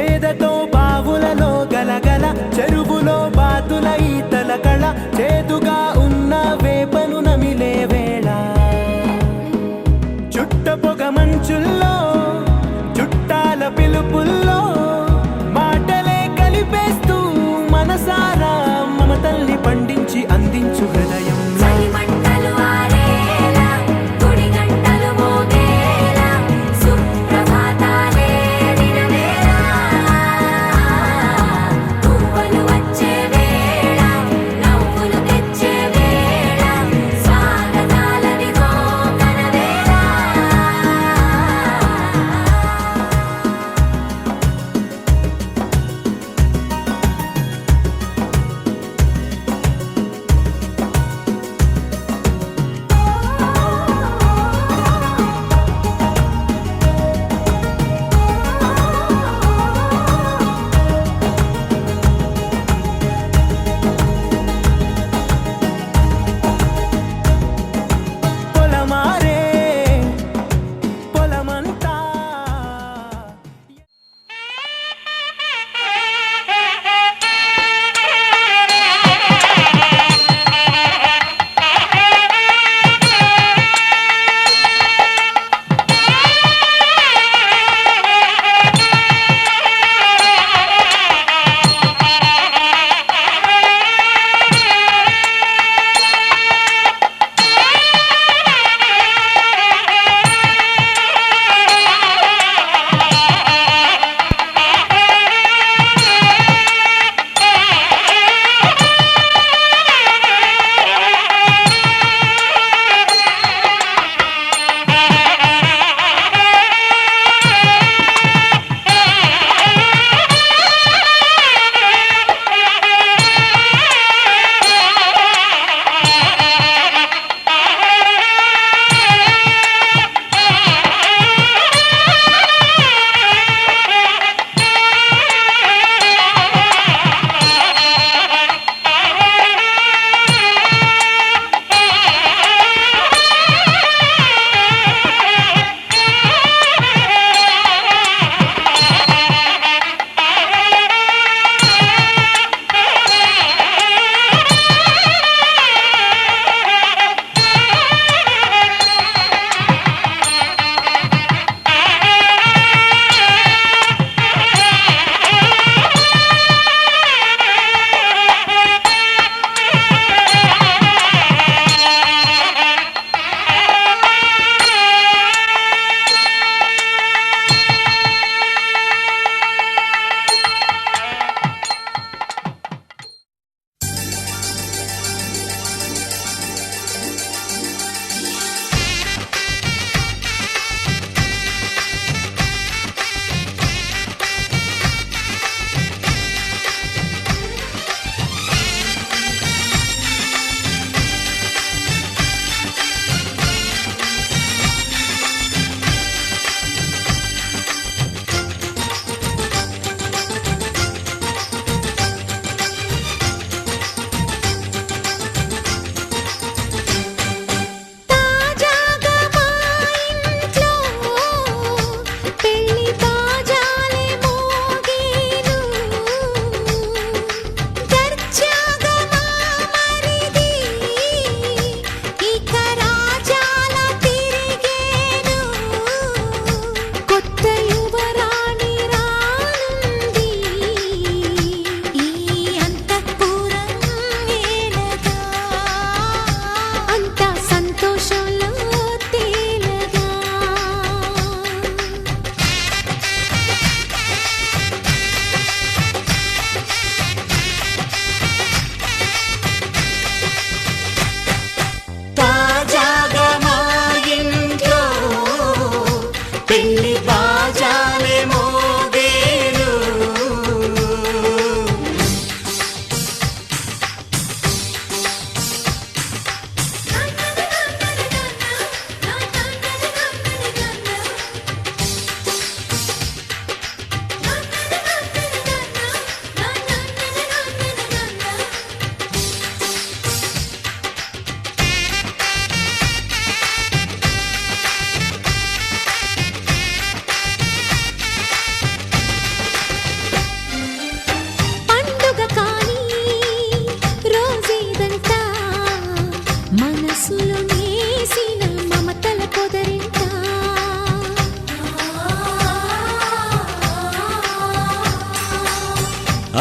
చేదతో బావులలో గలగల చెరువులో బాతుల ఈతల కళ చేదుగా ఉన్న వేపను నమిలే వేళ చుట్ట పొగ మంచుల్లో చుట్టాల పిలుపుల్లో మాటలే కలిపేస్తూ మనసారా మమతల్ని పండించి అందించు హృదయం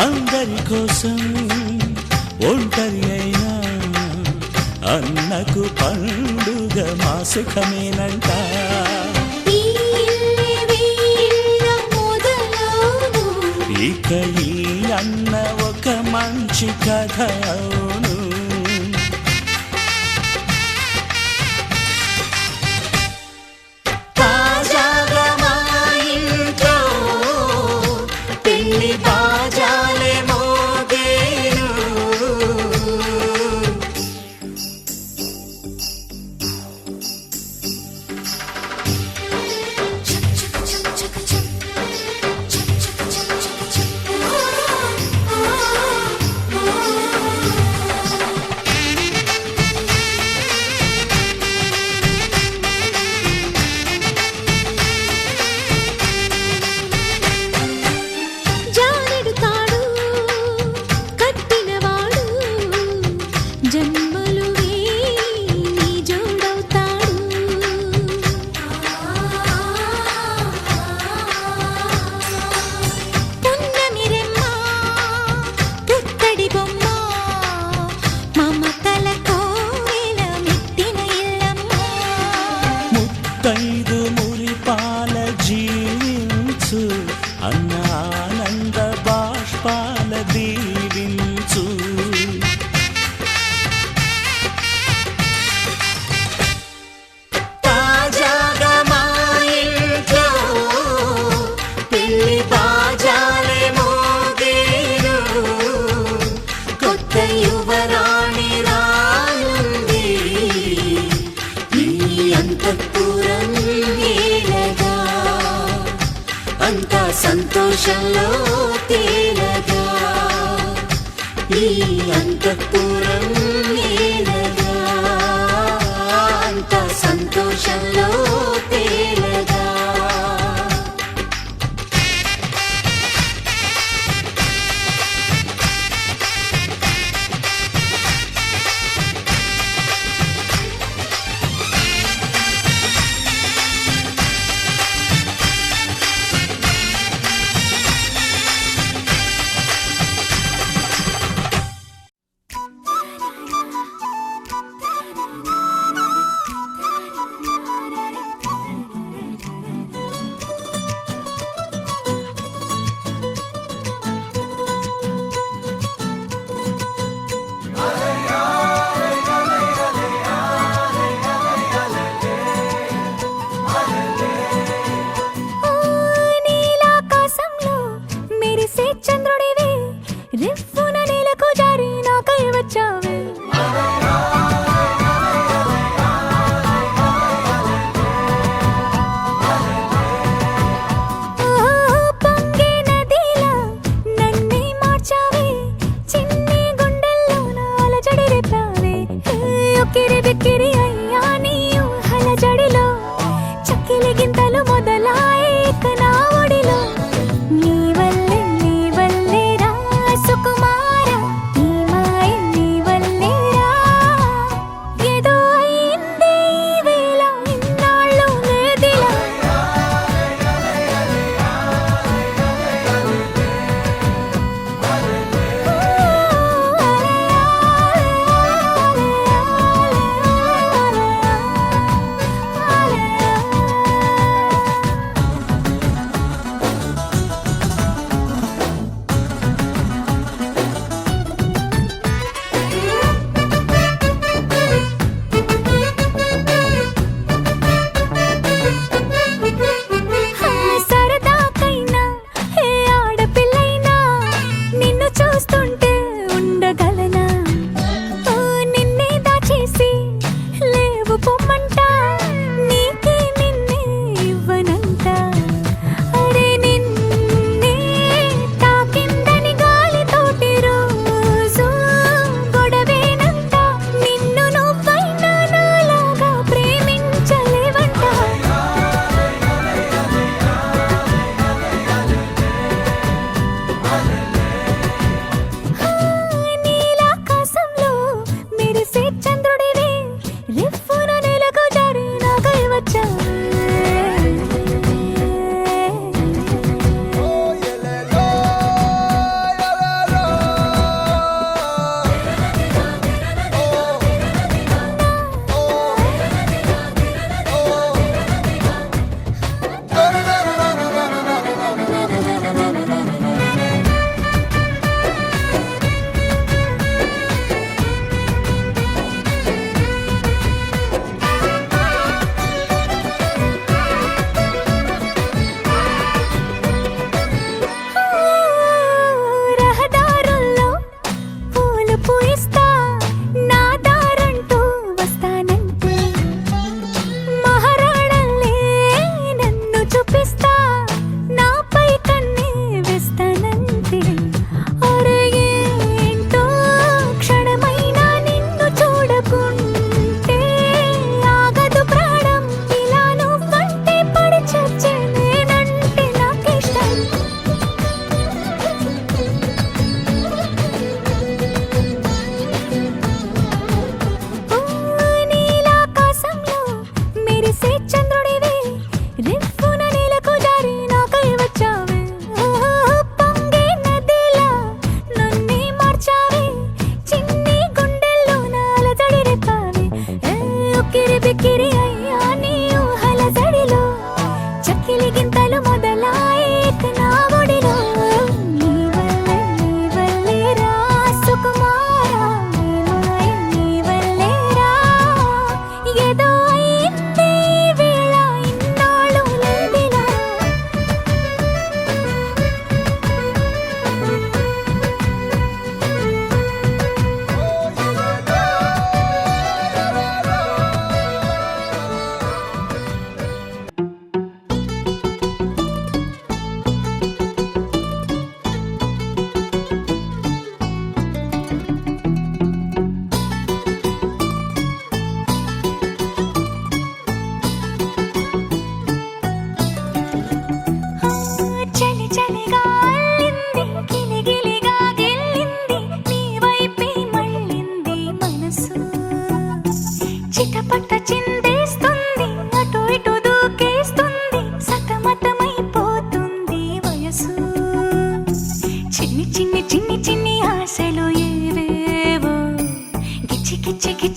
అందరి కోసం ఒంటరి అయినా అన్నకు పండుగ మా సుఖమేనంట. ఈ ఇల్లే వీళ్ళ మొదలవును. ఇక ఈ అన్న ఒక మంచి కథ అవును. తాజాగా మా ఇంట్లో పెళ్లి బాజాలే మోగేను. జానెడు తాడు కట్టినవాడు జన్మలు వేయి జోడవుతాడు. పున్నమి రెమ్మ పుత్తడి బొమ్మ మమతల కోవెల మెట్టిన ఇల్లమ్మ. ముత్తైదు మురిపాల జీవించు అన్న ఆనంద బాష్పాల దీవించు. తాజాగా మా ఇంట్లో పెళ్లి బాజాలే మోగేను. కొత్త యువరాణి రానుంది ఈ అంతఃపురం ఏలగా. అంతా సంతోషంలో తేలగా ఈ అంతఃపురం ఏలగా. అంతా సంతోషంలో తేలగా. నీలాకాశంలో మెరిసే చంద్రుడివే రివ్వున నేలకు జారి నాకై వచ్చావే. పొంగే నదిలా నన్నే మార్చావే చిన్ని గుండెల్లోన అలజడి రేపావే. ఉక్కిరి బిక్కిరి అయ్యా నీ ఊహల జడిలో చక్కిలి గింతలు మొదలాయే ఇక నా ఒడిలో. నీ వల్లే రా సుకుమార నీ మాయ నీ వల్ల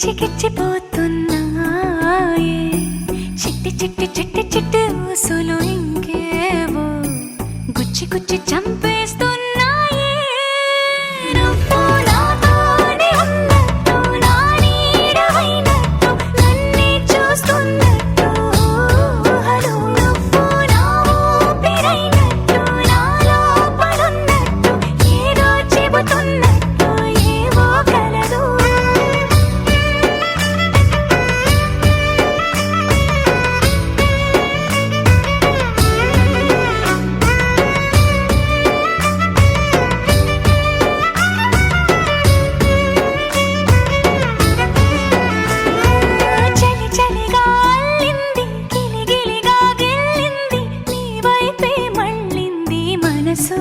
గిచ్చిగిచ్చిపోతున్నాయే చిట్టి చిట్టి చిట్టి చిట్టి ఊసులు ఇంకేవో గుచ్చి గుచ్చి చంపేస్తున్నాయే నువ్వు నాతోనే ఉన్నట్టు నా నీడవైనట్టు నన్నే చూస్తున్నట్టు ఊహలు నువ్వు నా ఊపిరైనట్టు నా లోపలున్నట్టు ఏదో చెబుతున్నట్టు ఏవో కలదు చలి చలిగా అల్లింది గిలిగిలిగా గిల్లింది నీ వైపే మళ్ళింది మనసు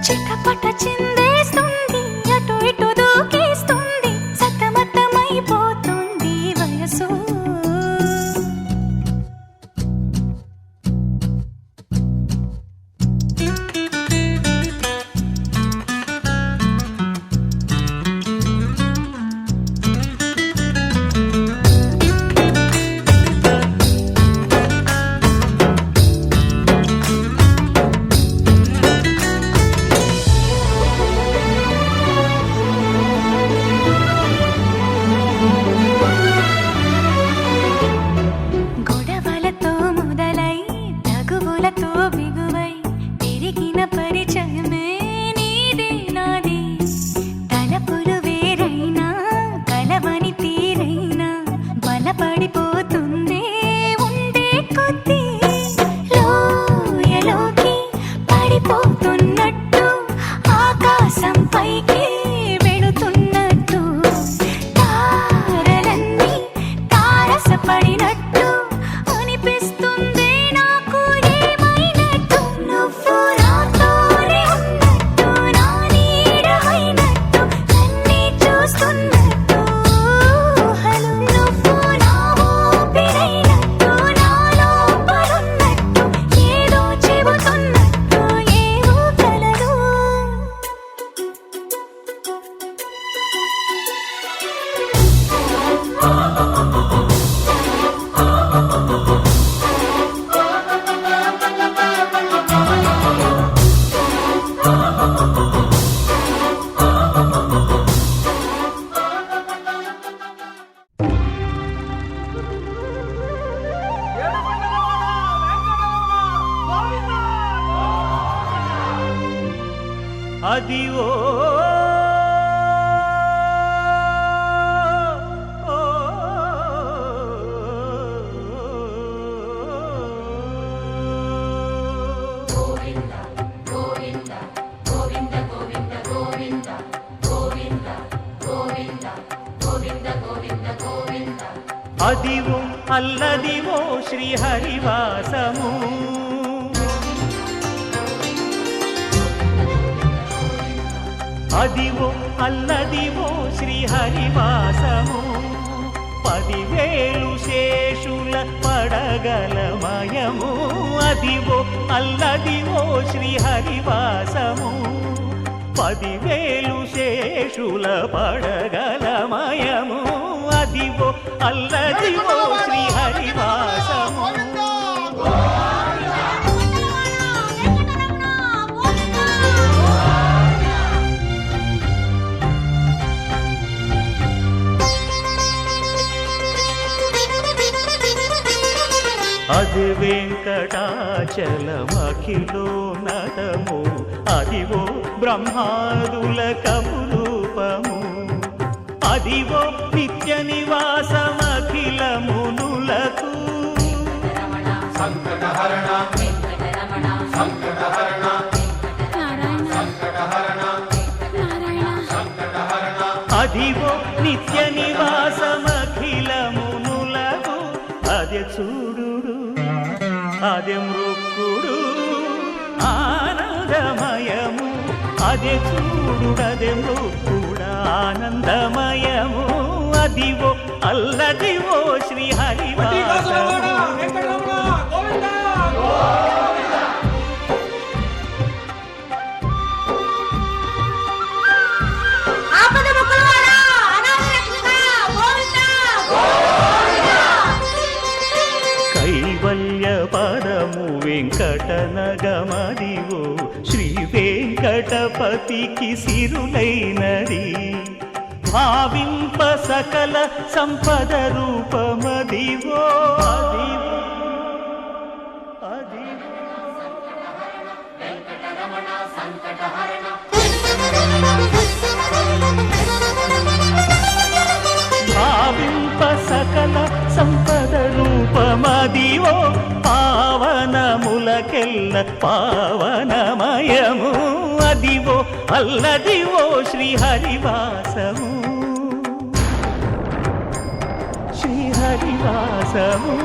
చిటపట చిందేస్తుంది అటు ఇటు దూకేస్తుంది సతమతమైపోతుంది వయసు గొడవలతో మొదలై తగువులతో బిగువై పెరిగిన పరిచయమే నీదే నాది తలపులు వేరైనా కలవని తీరైనా బలపడిపోతుందే ఉండే కొద్దీ లోయలోకి పడిపోతున్నట్టు ఆకాశం పైకి వెళుతున్నట్టు తారలన్నీ తారసపడినట్టు అనిపిస్తుంది నాకు ఏమైనట్టు నువ్వు నాతోనే ఉన్నట్టు నా నీడవైనట్టు నన్నే చూస్తున్నట్టు ఊహలు నువ్వు నా ఊపిరైనట్టు నా లోపలున్నట్టు ఏదో చెబుతున్నట్టు ఏవో కలదు అది ఓ అదివో అల్లదివో శ్రీహరివాసము అదివో అల్లదివో శ్రీహరివాసము 10,000 శేషుల పడగలమయము అదివో అల్లదివో శ్రీహరివాసము 10,000 శేషుల పడగలమయము అదివో అల్లదివో శ్రీహరివాసము అది వెంకటాచలమఖిలోన్నతము అదివో బ్రహ్మాదుల కపురూపము అదివో నిత్య నివాసమఖిలమునులకు సంకటహరణ సంకటహరణ సంకటహరణ సంకటహరణ అదివో నిత్య నివాసమఖిలమునులకు అదే చూడు అదే మృక్కుడు ఆనందమయము అదే చూడుడదే మృక్కుడ ఆనందమయము అదివో అల్లదివో శ్రీహరివాసము ఆపద మొక్కలవాడా అనాథ రక్షక వెంకటపతికి సిరులైనది భావింప సకల సంపద రూపమదివో అదివో అదివో భావింప సకల సంపద రూపమదివో పావనములకెల్ల పావనమయము అదివో అల్లదివో శ్రీహరివాసము శ్రీహరివాసము